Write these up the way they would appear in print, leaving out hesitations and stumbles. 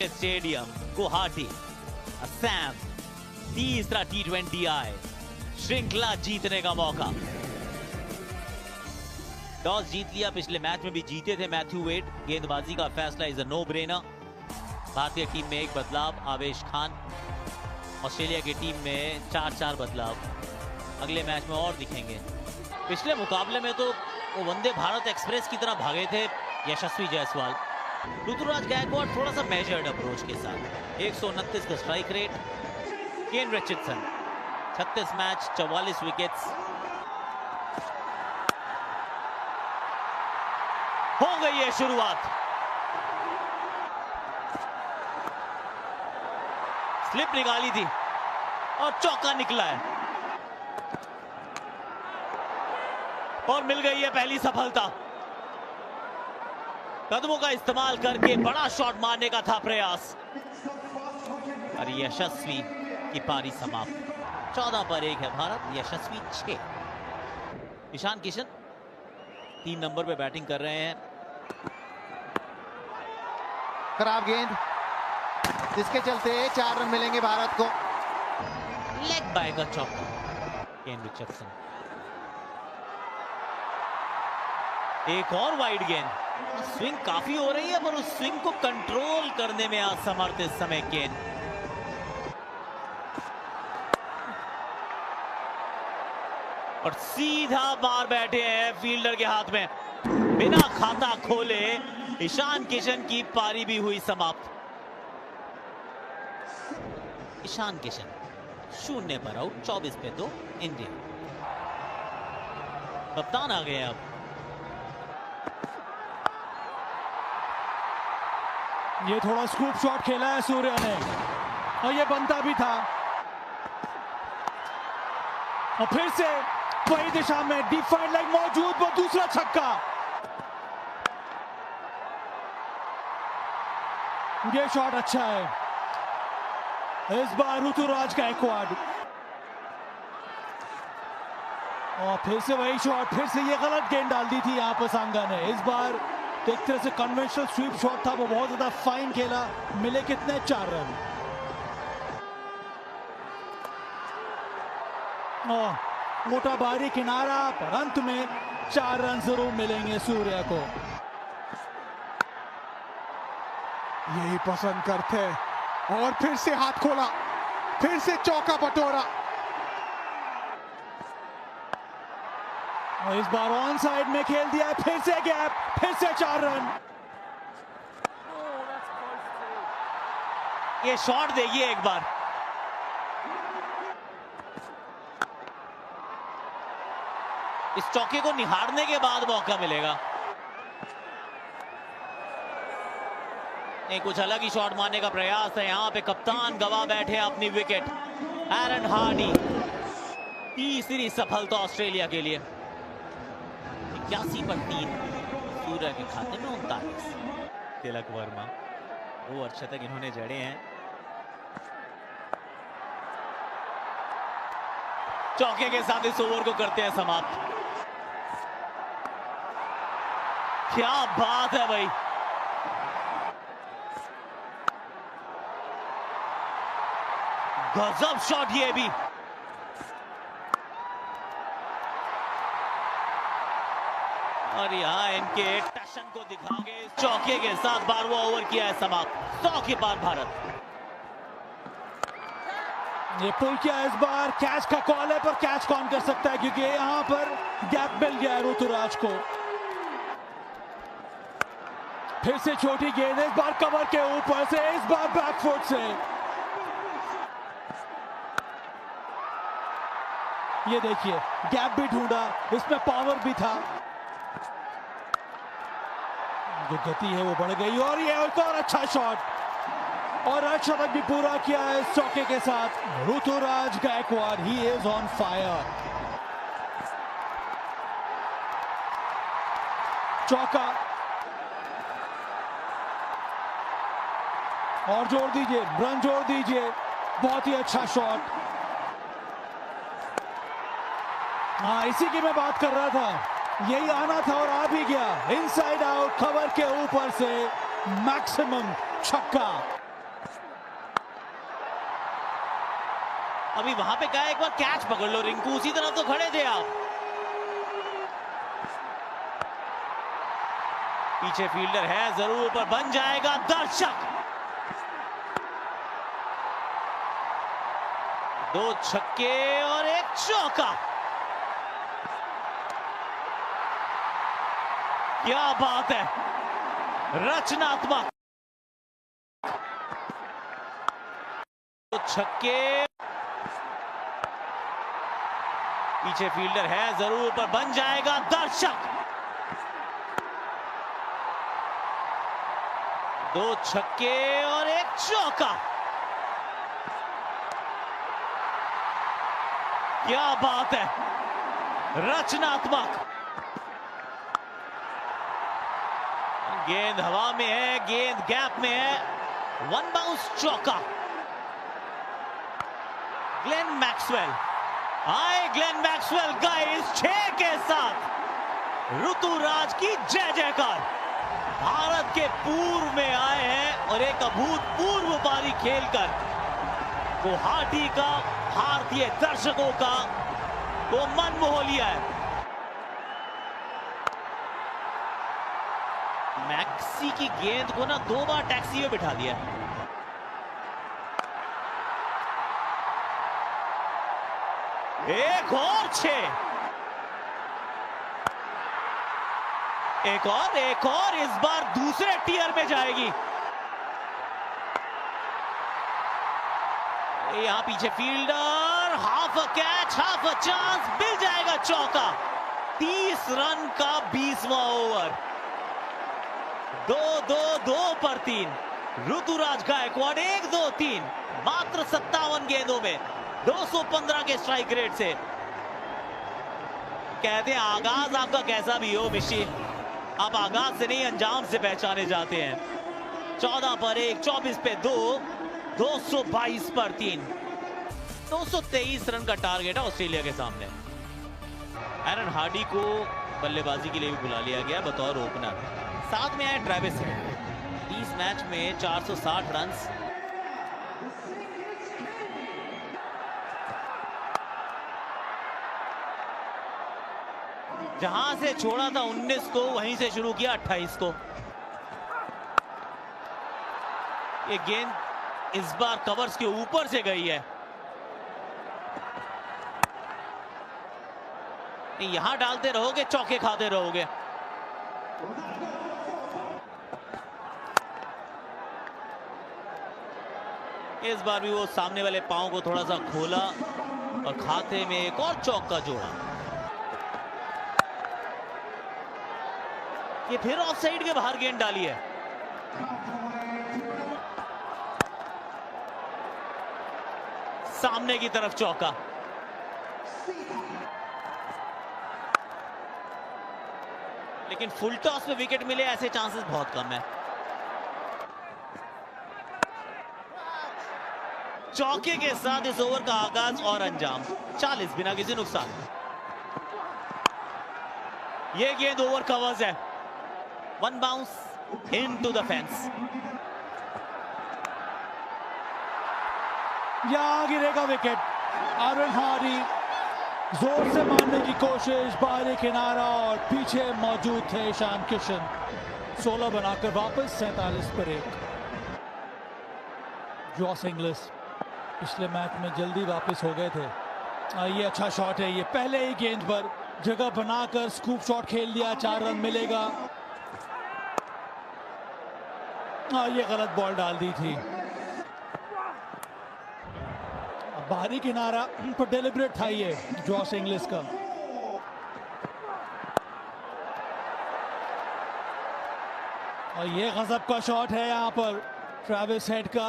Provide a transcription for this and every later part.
Stadium Guwahati Assam तीसरा T20I श्रृंखला जीतने का मौका। टॉस जीत लिया, पिछले मैच में भी जीते थे मैथ्यू वेड। गेंदबाजी का फैसला इज अ नो ब्रेनर। भारतीय टीम में एक बदलाव, आवेश खान। ऑस्ट्रेलिया की टीम में 4-4 बदलाव अगले मैच में और दिखेंगे। पिछले मुकाबले में तो वो वंदे भारत एक्सप्रेस की तरह भागे थे यशस्वी जायसवाल। ऋतुराज गायकवाड़ थोड़ा सा मेजर्ड अप्रोच के साथ 129 का स्ट्राइक रेट। केन रिचर्डसन 36 मैच 44 विकेट्स। हो गई है शुरुआत। स्लिप निकाली थी और चौका निकला है और मिल गई है पहली सफलता। कदमों का इस्तेमाल करके बड़ा शॉट मारने का था प्रयास और यशस्वी की पारी समाप्त। 14 पर 1 है भारत, यशस्वी 6। ईशान किशन 3 नंबर पे बैटिंग कर रहे हैं। खराब गेंद जिसके चलते 4 रन मिलेंगे भारत को। लेग बाय का चौका केन रिचर्डसन। एक और वाइड गेंद। स्विंग काफी हो रही है पर उस स्विंग को कंट्रोल करने में असमर्थ इस समय केन। और सीधा बाहर बैठे हैं फील्डर के हाथ में। बिना खाता खोले ईशान किशन की पारी भी हुई समाप्त। ईशान किशन 0 पर आउट, 24 पे 2 इंडिया। कप्तान आ गए अब। ये थोड़ा स्कूप शॉट खेला है सूर्य ने और ये बनता भी था। और फिर से वही दिशा में डिफाइंड लाइन मौजूद, वो दूसरा छक्का। ये शॉट अच्छा है इस बार ऋतुराज गायकवाड़। और फिर से वही शॉट, फिर से ये गलत गेंद डाल दी थी यहाँ पर सांगा ने। इस बार तो एक तरह से कन्वेंशनल स्वीप शॉट था, वो बहुत ज्यादा फाइन खेला। मिले कितने? 4 रन। मोटा भारी किनारा पर अंत में 4 रन जरूर मिलेंगे सूर्य को। यही पसंद करते और फिर से हाथ खोला, फिर से चौका बटोरा। और इस बार ऑन साइड में खेल दिया, फिर से गैप, फिर से 4 रन। ये शॉट देखिए एक बार। इस चौके को निहारने के बाद मौका मिलेगा। नहीं, कुछ अलग ही शॉट मारने का प्रयास है। यहां पे कप्तान गवा बैठे अपनी विकेट। एरन हार्डी, तीसरी सफलता ऑस्ट्रेलिया के लिए। 81 पर 3 सूर्य के खाते में 39। तिलक वर्मा 2 अर्धशतक इन्होंने जड़े हैं। चौके के साथ इस ओवर को करते हैं समाप्त। क्या बात है भाई। गजब शॉट ये भी। और यहाँ इनके टशन को दिखाओगे। चौके के साथ 12वां ओवर किया है समाप्त। 100 के पार भारत। ये पुल किया इस बार। कैच का कॉल है पर कैच कौन कर सकता है, क्योंकि यहाँ पर गैप मिल गया ऋतुराज को। फिर से छोटी गेंद, इस बार कवर के ऊपर से, इस बार बैकफुट से। ये देखिए गैप भी ढूंढा, इसमें पावर भी था। जो गति है वो बढ़ गई और ये एक और अच्छा शॉट और अर्धशतक भी पूरा किया है इस चौके के साथ Ruturaj Gaikwad. He is on fire. चौका और जोड़ दीजिए, रन जोड़ दीजिए। बहुत ही अच्छा शॉट। हाँ, इसी की मैं बात कर रहा था। यही आना था और आ भी गया। इनसाइड आउट, कवर के ऊपर से मैक्सिमम छक्का। अभी वहां पे कहा एक बार कैच पकड़ लो रिंकू, उसी तरह तो खड़े थे आप। पीछे फील्डर है जरूर, पर बन जाएगा दर्शक। 2 छक्के और 1 चौका। क्या बात है, रचनात्मक। 2 छक्के, पीछे फील्डर है जरूर, पर बन जाएगा दर्शक। 2 छक्के और 1 चौका। क्या बात है, रचनात्मक। गेंद हवा में है, गेंद गैप में है, 1 बाउंस चौका। ग्लेन मैक्सवेल, आए ग्लेन मैक्सवेल गाइस 6 के साथ ऋतुराज की जय जयकार। भारत के पूर्व में आए हैं और एक अभूतपूर्व पारी खेलकर गुवाहाटी का भारतीय दर्शकों का वो मन मोह लिया है। मैक्सी की गेंद को ना 2 बार टैक्सी में बिठा दिया। एक और 6, एक और, इस बार दूसरे टियर में जाएगी। यहां पीछे fielder, half a catch, half a chance, मिल जाएगा चौका। 30 रन का 20वां ओवर। 2 पर 3। ऋतुराज गायकवाड़ 1, 2, 3 मात्र 57 गेंदों में 215 के स्ट्राइक रेट से। कहते हैं आगाज आपका कैसा भी हो मिशी, आप आगाज से नहीं अंजाम से पहचाने जाते हैं। 14 पर 1, 24 पे 2, 222 पर 3, 223 रन का टारगेट है ऑस्ट्रेलिया के सामने। एरन हार्डी को बल्लेबाजी के लिए भी बुला लिया गया बतौर ओपनर। साथ में आए ट्रेविस हेड, 30 मैच में 460 रन। जहां से छोड़ा था 19 को, वहीं से शुरू किया 28 को। ये गेंद इस बार कवर्स के ऊपर से गई है। यहां डालते रहोगे चौके खाते रहोगे। इस बार भी वो सामने वाले पांव को थोड़ा सा खोला और खाते में एक और चौका जोड़ा। ये फिर ऑफ साइड के बाहर गेंद डाली है। सामने की तरफ चौका। लेकिन फुल टॉस में विकेट मिले ऐसे चांसेस बहुत कम है। चौके के साथ इस ओवर का आगाज और अंजाम। 40 बिना किसी नुकसान। ये गेंद ओवर कवर्स है। 1 बाउंस इनटू द फेंस। यहां गिरेगा विकेट। एरन हार्डी जोर से मारने की कोशिश, बाहरी किनारा और पीछे मौजूद थे ईशान किशन। 16 बनाकर वापस 47 पर 1। जॉस इंग्लिस पिछले मैच में जल्दी वापस हो गए थे। ये अच्छा शॉट है। ये पहले ही गेंद पर जगह बनाकर स्कूप शॉट खेल दिया। 4 रन मिलेगा। ये गलत बॉल डाल दी थी। बाहरी किनारा पर डेलिब्रेट था ये जॉस इंग्लिस का। और ये गजब का शॉट है यहां पर ट्रेविस हेड का।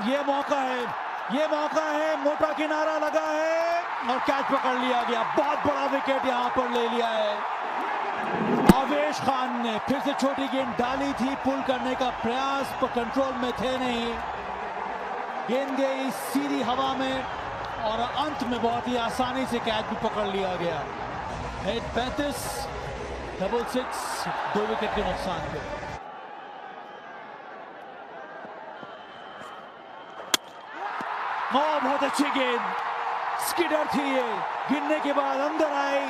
ये मौका है, मोटा किनारा लगा है और कैच पकड़ लिया गया। बहुत बड़ा विकेट यहां पर ले लिया है। आवेश खान ने फिर से छोटी गेंद डाली थी, पुल करने का प्रयास, पर कंट्रोल में थे नहीं। गेंद गई सीधी हवा में और अंत में बहुत ही आसानी से कैच भी पकड़ लिया गया। हेड 35, डबल 6, 2 विकेट के नुकसान पे। बहुत अच्छी गेंद, स्किडर थी ये, गिरने के बाद अंदर आई,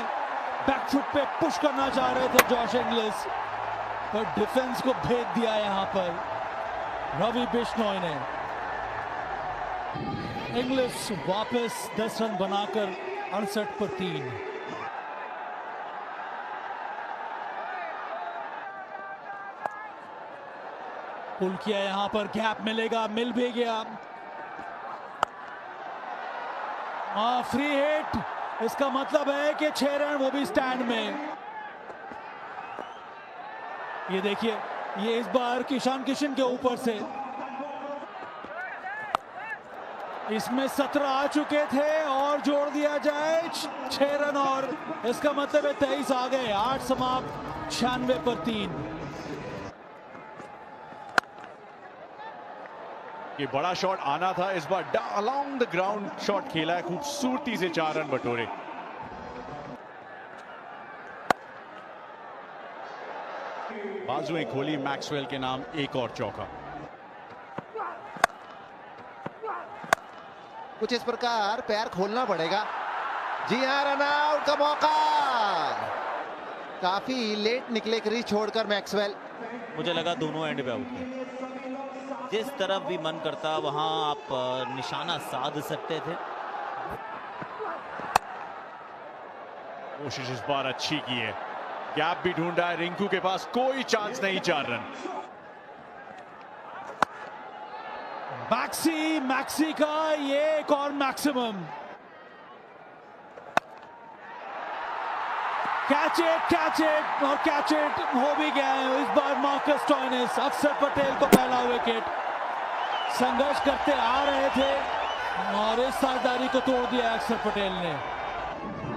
बैकफुट पे पुश करना चाह रहे थे जॉश इंग्लिस, पर डिफेंस को भेद दिया यहां पर रवि बिश्नोई ने। इंग्लिस वापस 10 रन बनाकर 68 पर 3। पुल किया, यहां पर गैप मिलेगा, मिल भी गया। फ्री हिट, इसका मतलब है कि 6 रन, वो भी स्टैंड में। ये देखिए, ये इस बार ईशान किशन के ऊपर से, इसमें 17 आ चुके थे और जोड़ दिया जाए 6 रन, और इसका मतलब है 23 आ गए। 8 समाप्त, 96 पर 3। ये बड़ा शॉट आना था, इस बार अलोंग द ग्राउंड शॉट खेला है, खूबसूरती से 4 रन बटोरे। बाजुएं खोली मैक्सवेल के नाम, एक और चौका। कुछ इस प्रकार पैर खोलना पड़ेगा। जी हां, रन आउट का मौका, काफी लेट निकले क्रीज छोड़कर मैक्सवेल। मुझे लगा दोनों एंड पे आउट थे, जिस तरफ भी मन करता वहां आप निशाना साध सकते थे। कोशिश इस बार अच्छी की है, गैप भी ढूंढा है, रिंकू के पास कोई चांस नहीं। 4 रन। मैक्सी का ये एक और मैक्सिमम। कैच इट और कैच इट हो भी गया है इस बार। मार्कस स्टोइनिस, अक्षर पटेल को पहला विकेट। संघर्ष करते आ रहे थे और इस साझेदारी को तोड़ दिया अक्षर पटेल ने।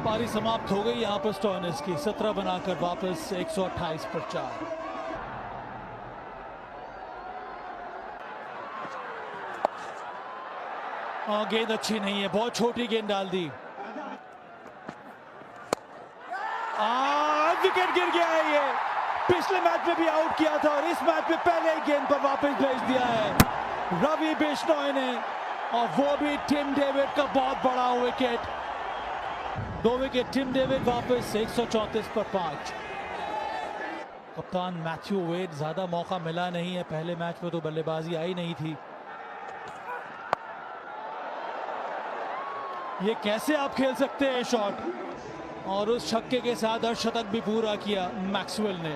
पारी समाप्त हो गई यहां पर स्टोइनिस की, 17 बनाकर वापस 128 पर 4। गेंद अच्छी नहीं है, बहुत छोटी गेंद डाल दी। विकेट गिर गया है। ये पिछले मैच में भी आउट किया था और इस मैच में पहले ही गेंद पर वापस भेज दिया है रवि बिश्नोई ने, और वो भी टिम डेविड का बहुत बड़ा विकेट। 2 विकेट टिम डेविड, वापस 134 पर 5। कप्तान मैथ्यू वेड, ज्यादा मौका मिला नहीं है, पहले मैच में तो बल्लेबाजी आई नहीं थी। ये कैसे आप खेल सकते हैं शॉट, और उस छक्के के साथ अर्धशतक भी पूरा किया मैक्सवेल ने।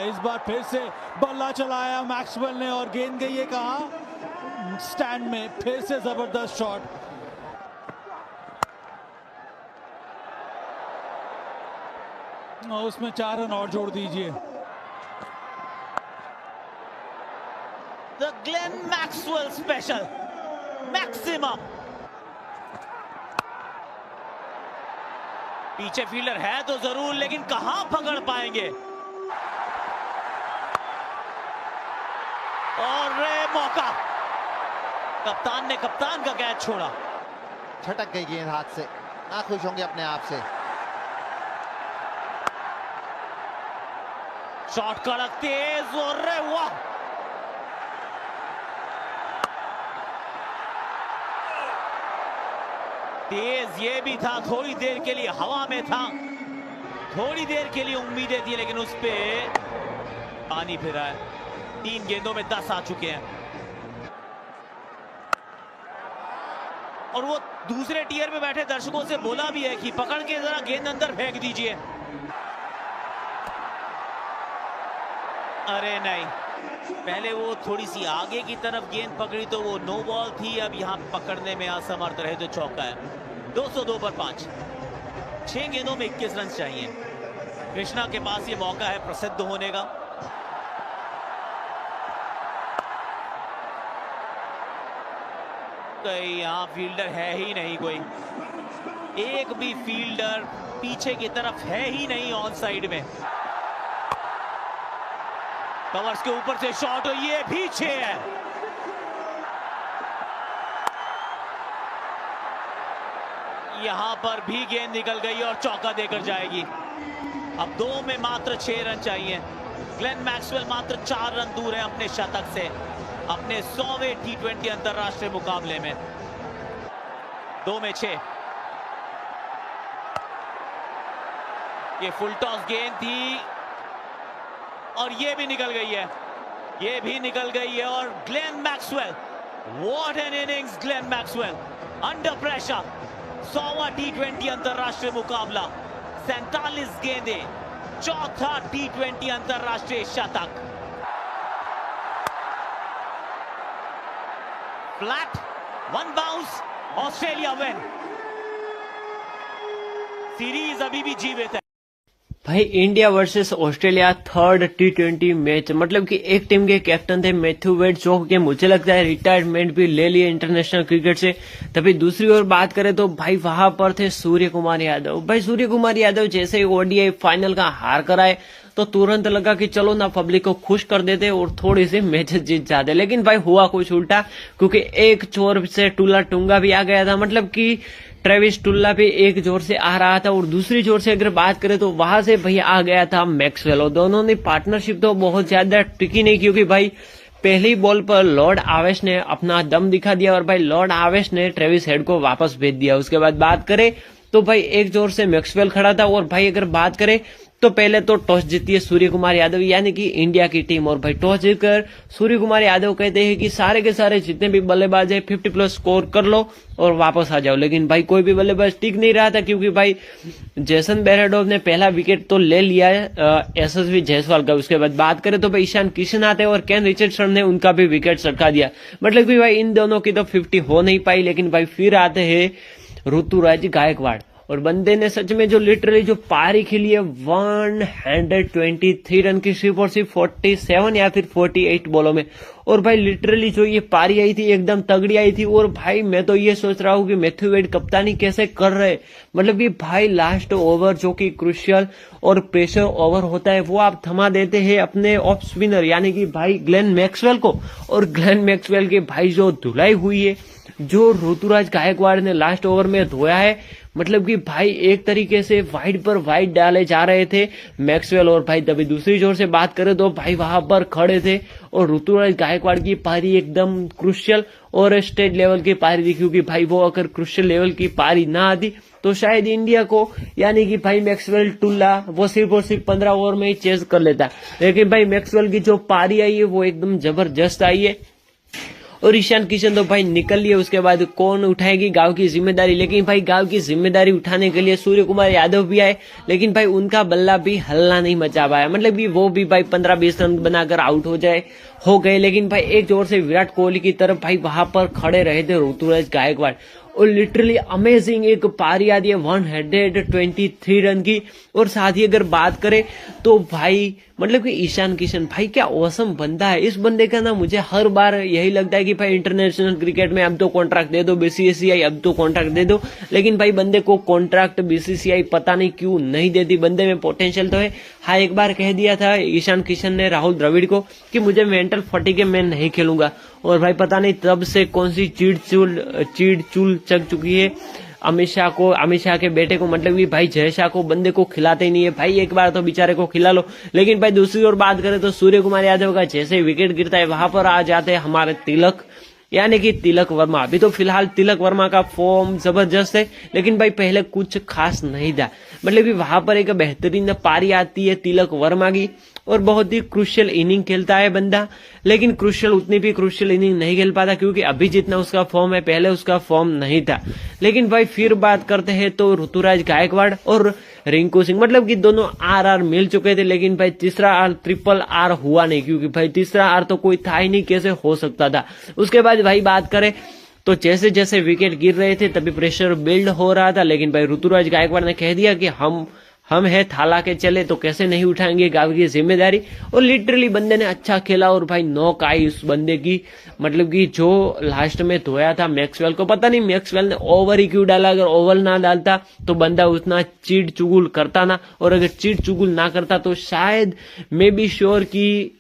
इस बार फिर से बल्ला चलाया मैक्सवेल ने और गेंद गई है कहां, स्टैंड में। फिर से जबरदस्त शॉट। उसमें 4 रन और जोड़ दीजिए। The Glenn Maxwell special, maximum. पीछे फील्डर है तो जरूर, लेकिन कहां पकड़ पाएंगे। और मौका, कप्तान ने कप्तान का कैच छोड़ा। छटक गई गेंद हाथ से, ना खुश होंगे अपने आप से। शॉट कड़क तेज, और वाह, तेज ये भी था, थोड़ी देर के लिए हवा में था, थोड़ी देर के लिए उम्मीदें थी, लेकिन उस पे पानी फिरा है। 3 गेंदों में 10 आ चुके हैं, और वो दूसरे टियर पे बैठे दर्शकों से बोला भी है कि पकड़ के जरा गेंद अंदर फेंक दीजिए। अरे नहीं, पहले वो थोड़ी सी आगे की तरफ गेंद पकड़ी तो वो नो बॉल थी, अब यहाँ पकड़ने में असमर्थ रहे तो चौका है। 202 पर 5, 6 गेंदों में 21 रन चाहिए। कृष्णा के पास ये मौका है प्रसिद्ध होने का। कहीं यहाँ फील्डर है ही नहीं, कोई एक भी फील्डर पीछे की तरफ है ही नहीं ऑन साइड में। कवर्स के ऊपर से शॉट, और ये भी 6 है। यहां पर भी गेंद निकल गई और चौका देकर जाएगी। अब 2 में मात्र 6 रन चाहिए। ग्लेन मैक्सवेल मात्र 4 रन दूर है अपने शतक से। अपने 100वें T20 अंतरराष्ट्रीय मुकाबले में। 2 में 6। ये फुल टॉस गेंद थी और ये भी निकल गई है, ये भी निकल गई है। और Glenn Maxwell, what an innings Glenn Maxwell, under pressure. 100वां T20 अंतरराष्ट्रीय मुकाबला, 47 गेंदे, चौथा T20 अंतरराष्ट्रीय शतक। Flat, 1 bounce, Australia win. Series अभी भी जीवित है। भाई India versus Australia third T20 match, मतलब कि एक टीम के कैप्टन थे मैथ्यू वेड, जो कि मुझे लगता है रिटायरमेंट भी ले लिए इंटरनेशनल क्रिकेट से। तभी दूसरी ओर बात करें तो भाई वहां पर थे सूर्य कुमार यादव। भाई सूर्य कुमार यादव जैसे ही ODI फाइनल का हार कराए तो तुरंत लगा कि चलो ना पब्लिक को खुश कर देते और थोड़ी सी मैचेस जीत जाते, लेकिन भाई हुआ कुछ उल्टा, क्योंकि एक छोर से टुल्ला टुंगा भी आ गया था। मतलब कि ट्रेविस टुल्ला भी एक जोर से आ रहा था और दूसरी जोर से अगर बात करें तो वहां से भाई आ गया था मैक्सवेल। और दोनों ने पार्टनरशिप तो बहुत ज्यादा टिकी नहीं, क्योंकि भाई पहली बॉल पर लॉर्ड आवेश ने अपना दम दिखा दिया और भाई लॉर्ड आवेश ने ट्रेविस हेड को वापस भेज दिया। उसके बाद बात करें तो भाई एक जोर से मैक्सवेल खड़ा था। और भाई अगर बात करें तो पहले तो टॉस जीती है सूर्य कुमार यादव यानी कि इंडिया की टीम। और भाई टॉस जीतकर सूर्य कुमार यादव कहते हैं कि सारे के सारे जितने भी बल्लेबाज है 50+ स्कोर कर लो और वापस आ जाओ। लेकिन भाई कोई भी बल्लेबाज टिक नहीं रहा था, क्योंकि भाई जेसन बेरेडोव ने पहला विकेट तो ले लिया है SSV जायसवाल का। उसके बाद बात करें तो भाई ईशान किशन आते और केन रिचर्डसन ने उनका भी विकेट सरका दिया। मतलब कि भाई इन दोनों की तो 50 हो नहीं पाई। लेकिन भाई फिर आते हैं ऋतुराज गायकवाड़ और बंदे ने सच में जो लिटरली जो पारी खेली है 123 रन की, सिर्फ और सिर्फ 47 या फिर 48 बॉलों में। और भाई लिटरली जो ये पारी आई थी एकदम तगड़ी आई थी। और भाई मैं तो ये सोच रहा हूँ कि मैथ्यू वेड कप्तानी कैसे कर रहे, मतलब ये भाई लास्ट ओवर जो कि क्रुशियल और प्रेशर ओवर होता है वो आप थमा देते हैं अपने ऑफ स्पिनर यानी कि भाई ग्लेन मैक्सवेल को। और ग्लेन मैक्सवेल की भाई जो धुलाई हुई है, जो ऋतुराज गायकवाड़ ने लास्ट ओवर में धोया है, मतलब कि भाई एक तरीके से वाइड पर वाइड डाले जा रहे थे मैक्सवेल। और भाई तभी दूसरी जोर से बात करें तो भाई वहां पर खड़े थे और ऋतुराज गायकवाड़ की पारी एकदम क्रुशियल और स्टेट लेवल की पारी थी, क्योंकि भाई वो अगर क्रुशियल लेवल की पारी ना आती तो शायद इंडिया को यानी कि भाई मैक्सवेल टुल्ला वो सिर्फ और सिर्फ 15 ओवर में ही चेज कर लेता। लेकिन भाई मैक्सवेल की जो पारी आई है वो एकदम जबरदस्त आई है। और ईशान किशन तो भाई निकल लिए, उसके बाद कौन उठाएगी गांव की जिम्मेदारी। लेकिन भाई गांव की जिम्मेदारी उठाने के लिए सूर्य कुमार यादव भी आए, लेकिन भाई उनका बल्ला भी हल्ला नहीं मचा पाया। मतलब कि वो भी भाई 15-20 रन बनाकर आउट हो गए। लेकिन भाई एक जोर से विराट कोहली की तरफ भाई वहां पर खड़े रहे थे ऋतुराज गायकवाड़ और लिटरली अमेजिंग एक पारी आती है 123 रन की। और साथ ही अगर बात करें तो भाई मतलब कि ईशान किशन भाई क्या औसम बंदा है। इस बंदे का ना मुझे हर बार यही लगता है कि भाई इंटरनेशनल क्रिकेट में अब तो कॉन्ट्रैक्ट दे दो BCCI, अब तो कॉन्ट्रैक्ट दे दो। लेकिन भाई बंदे को कॉन्ट्रैक्ट BCCI पता नहीं क्यों नहीं देती। बंदे में पोटेंशियल तो है। हाँ एक बार कह दिया था ईशान किशन ने राहुल द्रविड़ को कि मुझे मेंटल फटीग है, मैं नहीं खेलूंगा। और भाई पता नहीं तब से कौन सी चीड़ चूल चग चुकी है अमित शाह के बेटे को। मतलब कि भाई जय शाह को बंदे को खिलाते ही नहीं है। भाई एक बार तो बेचारे को खिला लो। लेकिन भाई दूसरी ओर बात करें तो सूर्य कुमार यादव का जैसे विकेट गिरता है वहां पर आ जाते हैं हमारे तिलक यानी कि तिलक वर्मा। अभी तो फिलहाल तिलक वर्मा का फॉर्म जबरदस्त है, लेकिन भाई पहले कुछ खास नहीं था। मतलब कि वहां पर एक बेहतरीन पारी आती है तिलक वर्मा की और बहुत ही क्रुशियल इनिंग खेलता है बंदा। लेकिन क्रुशियल उतनी भी क्रुशियल इनिंग नहीं खेल पाता, क्योंकि अभी जितना उसका फॉर्म है पहले उसका फॉर्म नहीं था। लेकिन भाई फिर बात करते हैं तो ऋतुराज गायकवाड़ और रिंकू सिंह, मतलब कि दोनों RR मिल चुके थे। लेकिन भाई तीसरा R RR हुआ नहीं, क्योंकि भाई तीसरा R तो कोई था ही नहीं, कैसे हो सकता था। उसके बाद भाई बात करें तो जैसे जैसे विकेट गिर रहे थे तभी प्रेशर बिल्ड हो रहा था। लेकिन भाई ऋतुराज गायकवाड़ ने कह दिया कि हम है थाला के चले तो कैसे नहीं उठाएंगे गांव की जिम्मेदारी। और लिटरली बंदे ने अच्छा खेला और भाई नॉक आई उस बंदे की। मतलब कि जो लास्ट में धोया था मैक्सवेल को, पता नहीं मैक्सवेल ने ओवर ही क्यों डाला। अगर ओवर ना डालता तो बंदा उतना चीड़ चुगुल करता ना, और अगर चीड़ चुगुल ना करता तो शायद मे बी श्योर की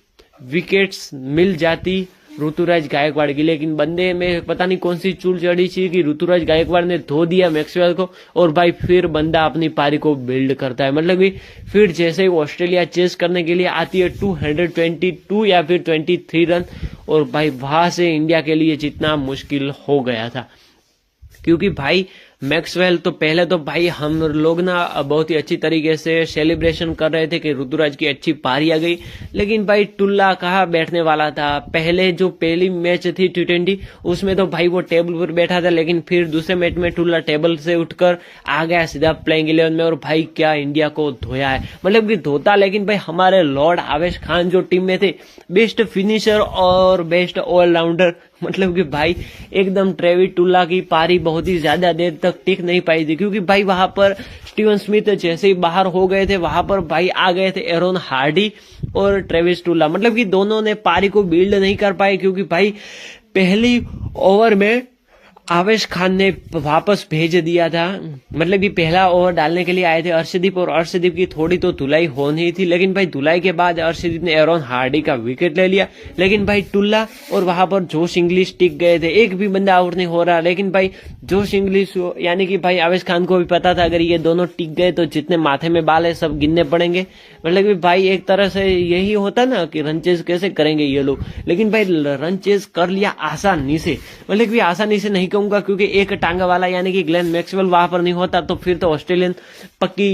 विकेट्स मिल जाती ऋतुराज गायकवाड़ की, लेकिन बंदे में पता नहीं कौन सी चूल चढ़ी थी कि ऋतुराज गायकवाड़ ने धो दिया मैक्सवेल को, और भाई फिर बंदा अपनी पारी को बिल्ड करता है। मतलब कि फिर जैसे ही ऑस्ट्रेलिया चेस करने के लिए आती है 222 या फिर 23 रन, और भाई वहां से इंडिया के लिए जितना मुश्किल हो गया था, क्योंकि भाई मैक्सवेल तो पहले तो भाई हम लोग ना बहुत ही अच्छी तरीके से सेलिब्रेशन कर रहे थे कि ऋतुराज की अच्छी पारी आ गई, लेकिन भाई टुल्ला कहाँ बैठने वाला था। पहले जो पहली मैच थी T20 उसमें तो भाई वो टेबल पर बैठा था, लेकिन फिर दूसरे मैच में टुल्ला टेबल से उठकर आ गया सीधा प्लेइंग 11 में, और भाई क्या इंडिया को धोया है। मतलब कि धोता, लेकिन भाई हमारे लॉर्ड आवेश खान जो टीम में थे, बेस्ट फिनिशर और बेस्ट ऑलराउंडर, मतलब कि भाई एकदम ट्रेविस टुल्ला की पारी बहुत ही ज्यादा देर तक टिक नहीं पाई थी, क्योंकि भाई वहां पर स्टीवन स्मिथ जैसे ही बाहर हो गए थे, वहां पर भाई आ गए थे एरोन हार्डी और ट्रेविस टुल्ला। मतलब कि दोनों ने पारी को बिल्ड नहीं कर पाए, क्योंकि भाई पहली ओवर में आवेश खान ने वापस भेज दिया था। मतलब कि पहला ओवर डालने के लिए आए थे अर्शदीप, और अर्शदीप की थोड़ी तो धुलाई होनी थी, लेकिन भाई धुलाई के बाद अर्शदीप ने एरोन हार्डी का विकेट ले लिया, लेकिन भाई टुल्ला और वहां पर जोश इंग्लिश टिक गए थे। एक भी बंदा आउट नहीं हो रहा, लेकिन भाई जोश इंग्लिश यानी कि भाई आवेश खान को भी पता था अगर ये दोनों टिक गए तो जितने माथे में बाल है सब गिनने पड़ेंगे। मतलब कि भाई एक तरह से यही होता ना कि रन चेज कैसे करेंगे ये लोग, लेकिन भाई रन चेज कर लिया आसानी से। मतलब कि आसानी से नहीं कहूंगा, क्योंकि एक टांगा वाला यानी कि ग्लेन मैक्सवेल वहां पर नहीं होता तो फिर तो ऑस्ट्रेलियन पक्की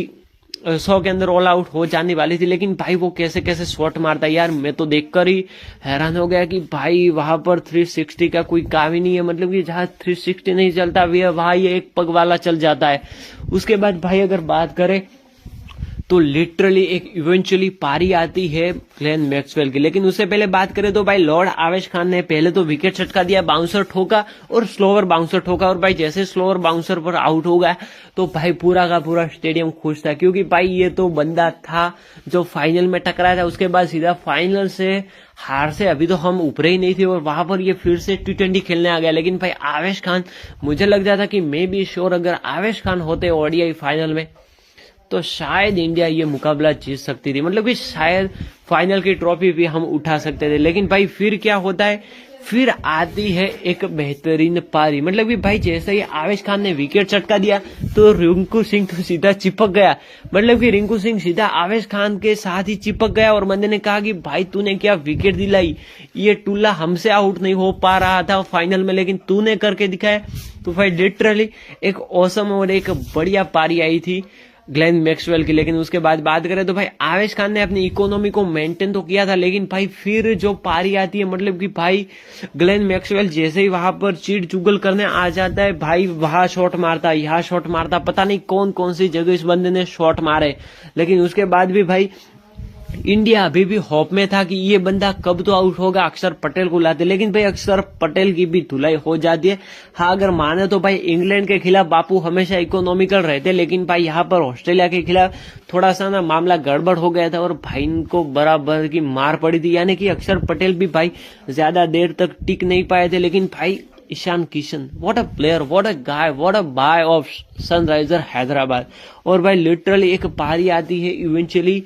100 के अंदर ऑल आउट हो जाने वाली थी। लेकिन भाई वो कैसे कैसे शॉट मारता है यार, मैं तो देखकर ही हैरान हो गया कि भाई वहां पर 360 का कोई काम ही नहीं है। मतलब कि जहां 360 नहीं चलता वहां ये एक पग वाला चल जाता है। उसके बाद भाई अगर बात करें तो लिटरली एक इवेंचुअली पारी आती है ग्लेन मैक्सवेल की, लेकिन उससे पहले बात करें तो भाई लॉर्ड आवेश खान ने पहले तो विकेट छटका दिया, बाउंसर ठोका और स्लोअर बाउंसर ठोका, और भाई जैसे स्लोअर बाउंसर पर आउट हो गया तो भाई पूरा का पूरा स्टेडियम खुश था, क्योंकि भाई ये तो बंदा था जो फाइनल में टकराया था, उसके बाद सीधा फाइनल से हार से अभी तो हम ऊपर ही नहीं थे और वहां पर ये फिर से T20 खेलने आ गया। लेकिन भाई आवेश खान, मुझे लग जाता कि मैं भी श्योर अगर आवेश खान होते ODI फाइनल में तो शायद इंडिया ये मुकाबला जीत सकती थी। मतलब कि शायद फाइनल की ट्रॉफी भी हम उठा सकते थे। लेकिन भाई फिर क्या होता है, फिर आती है एक बेहतरीन पारी। मतलब कि भाई जैसे ही आवेश खान ने विकेट चटका दिया तो रिंकू सिंह तो सीधा चिपक गया। मतलब कि रिंकू सिंह सीधा आवेश खान के साथ ही चिपक गया और बंदे ने कहा कि भाई तूने क्या विकेट दिलाई, ये टुल्ला हमसे आउट नहीं हो पा रहा था फाइनल में, लेकिन तूने करके दिखाया। तो भाई लिटरली एक ऑसम और एक बढ़िया पारी आई थी ग्लेन मैक्सवेल की। लेकिन उसके बाद बात करें तो भाई आवेश खान ने अपनी इकोनॉमी को मेंटेन तो किया था, लेकिन भाई फिर जो पारी आती है, मतलब कि भाई ग्लेन मैक्सवेल जैसे ही वहां पर चीड़ चुगल करने आ जाता है, भाई वहां शॉट मारता, यहाँ शॉट मारता, पता नहीं कौन कौन सी जगह इस बंदे ने शॉट मारे। लेकिन उसके बाद भी भाई इंडिया अभी भी होप में था कि ये बंदा कब तो आउट होगा, अक्षर पटेल को लाते। लेकिन भाई अक्षर पटेल की भी धुलाई हो जाती है। हाँ अगर माने तो भाई इंग्लैंड के खिलाफ बापू हमेशा इकोनॉमिकल रहते, लेकिन भाई यहाँ पर ऑस्ट्रेलिया के खिलाफ थोड़ा सा ना मामला गड़बड़ हो गया था और भाई इनको बराबर की मार पड़ी थी। यानी कि अक्षर पटेल भी भाई ज्यादा देर तक टिक नहीं पाए थे। लेकिन भाई Ishan Kishan, what a player, what a guy, what a buy of Sunriser Hyderabad. और भाई लिटरली एक पारी आती है इवेंचुअली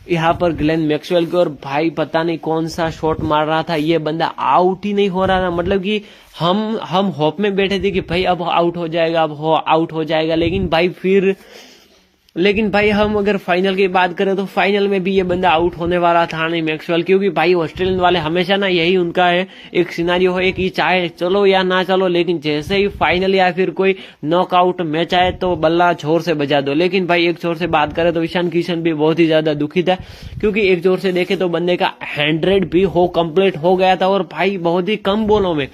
यहाँ पर ग्लेन मैक्सवेल को, और भाई पता नहीं कौन सा शॉट मार रहा था, ये बंदा आउट ही नहीं हो रहा था। मतलब कि हम होप में बैठे थे कि भाई अब आउट हो जाएगा, अब आउट हो जाएगा। लेकिन भाई हम अगर फाइनल की बात करें तो फाइनल में भी ये बंदा आउट होने वाला था नहीं मैक्सवेल, क्योंकि भाई ऑस्ट्रेलियन वाले हमेशा ना यही उनका है, एक सिनारियो है कि चाहे चलो या ना चलो, लेकिन जैसे ही फाइनल या फिर कोई नॉकआउट मैच आए तो बल्ला जोर से बजा दो। लेकिन भाई एक जोर से बात करें तो ईशान किशन भी बहुत ही ज्यादा दुखी था, क्योंकि एक जोर से देखे तो बंदे का 100 भी कंप्लीट हो गया था और भाई बहुत ही कम बॉलों में।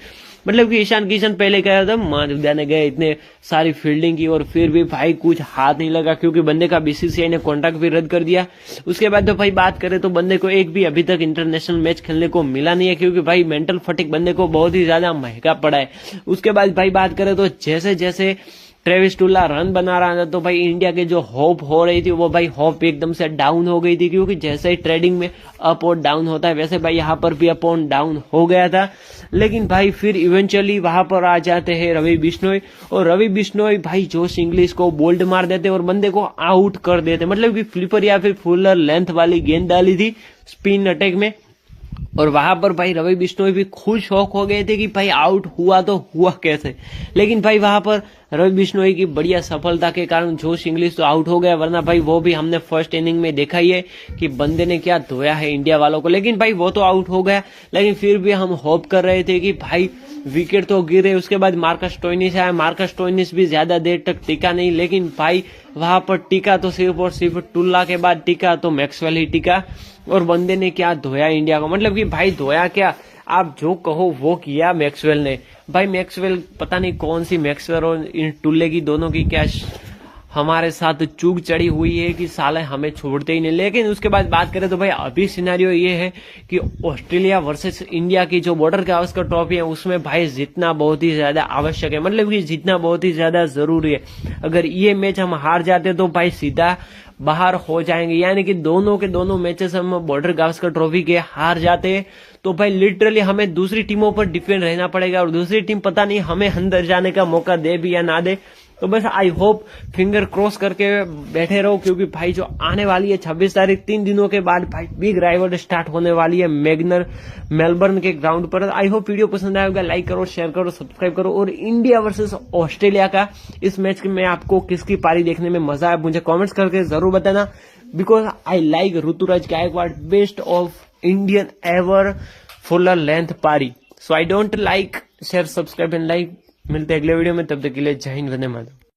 मतलब कि ईशान किशन पहले कह रहा था मार देने गए, इतने सारी फील्डिंग की और फिर भी भाई कुछ हाथ नहीं लगा, क्योंकि बंदे का BCCI ने कॉन्ट्रैक्ट भी रद्द कर दिया। उसके बाद तो भाई बात करें तो बंदे को एक भी अभी तक इंटरनेशनल मैच खेलने को मिला नहीं है, क्योंकि भाई मेंटल फटिक बंदे को बहुत ही ज्यादा महंगा पड़ा है। उसके बाद भाई बात करें तो जैसे जैसे ट्रेविस टुल्ला रन बना रहा था तो भाई इंडिया के जो होप हो रही थी वो भाई होप एकदम से डाउन हो गई थी, क्योंकि जैसे ही ट्रेडिंग में अप और डाउन होता है वैसे भाई यहाँ पर भी अप और डाउन हो गया था। लेकिन भाई फिर इवेंचुअली वहां पर आ जाते हैं रवि बिश्नोई, और रवि बिश्नोई भाई जोश इंग्लिश को बोल्ड मार देते और बंदे को आउट कर देते। मतलब कि फ्लिपर या फिर फुलर लेंथ वाली गेंद डाली थी स्पिन अटैक में, और वहां पर भाई रवि बिश्नोई भी खुद शौक हो गए थे कि भाई आउट हुआ तो हुआ कैसे, लेकिन भाई वहां पर रवि बिश्नोई की बढ़िया सफलता के कारण जोश इंग्लिश तो आउट हो गया, वरना भाई वो भी हमने फर्स्ट इनिंग में देखा ही है कि बंदे ने क्या धोया है इंडिया वालों को। लेकिन भाई वो तो आउट हो गया, लेकिन फिर भी हम होप कर रहे थे कि भाई विकेट तो गिरे। उसके बाद मार्कस स्टोइनिस आया, मार्कस स्टोइनिस भी ज्यादा देर तक टिका नहीं, लेकिन भाई वहां पर टिका तो सिर्फ और सिर्फ टुल्ला के बाद टिका तो मैक्सवेल ही टिका, और बंदे ने क्या धोया इंडिया को। मतलब कि भाई धोया क्या, आप जो कहो वो किया मैक्सवेल ने। भाई मैक्सवेल पता नहीं कौन सी मैक्सवेल और इन टुल्ले की दोनों की क्या हमारे साथ चूक चढ़ी हुई है कि साले हमें छोड़ते ही नहीं। लेकिन उसके बाद बात करें तो भाई अभी सिनेरियो ये है कि ऑस्ट्रेलिया वर्सेस इंडिया की जो बॉर्डर गावस्कर ट्रॉफी है उसमें भाई जीतना बहुत ही ज्यादा आवश्यक है, मतलब कि जीतना बहुत ही ज्यादा जरूरी है। अगर ये मैच हम हार जाते तो भाई सीधा बाहर हो जाएंगे, यानी कि दोनों के दोनों मैचेस हम बॉर्डर गावस्कर ट्रॉफी के हार जाते तो भाई लिटरली हमें दूसरी टीमों पर डिपेंड रहना पड़ेगा, और दूसरी टीम पता नहीं हमें अंदर जाने का मौका दे भी या ना दे। तो बस आई होप फिंगर क्रॉस करके बैठे रहो, क्योंकि भाई जो आने वाली है 26 तारीख 3 दिनों के बाद भाई बिग राइवल स्टार्ट होने वाली है मेलबर्न के ग्राउंड पर। आई होप वीडियो पसंद आएगा, लाइक करो, शेयर करो, सब्सक्राइब करो। और इंडिया वर्सेस ऑस्ट्रेलिया का इस मैच में आपको किसकी पारी देखने में मजा आया मुझे कॉमेंट्स करके जरूर बताना, because I like Ruturaj Gaikwad, best of Indian ever full length पारी। So I don't like, share, subscribe and like. मिलते हैं अगले वीडियो में, तब तक के लिए जय हिंद, वंदे मातरम।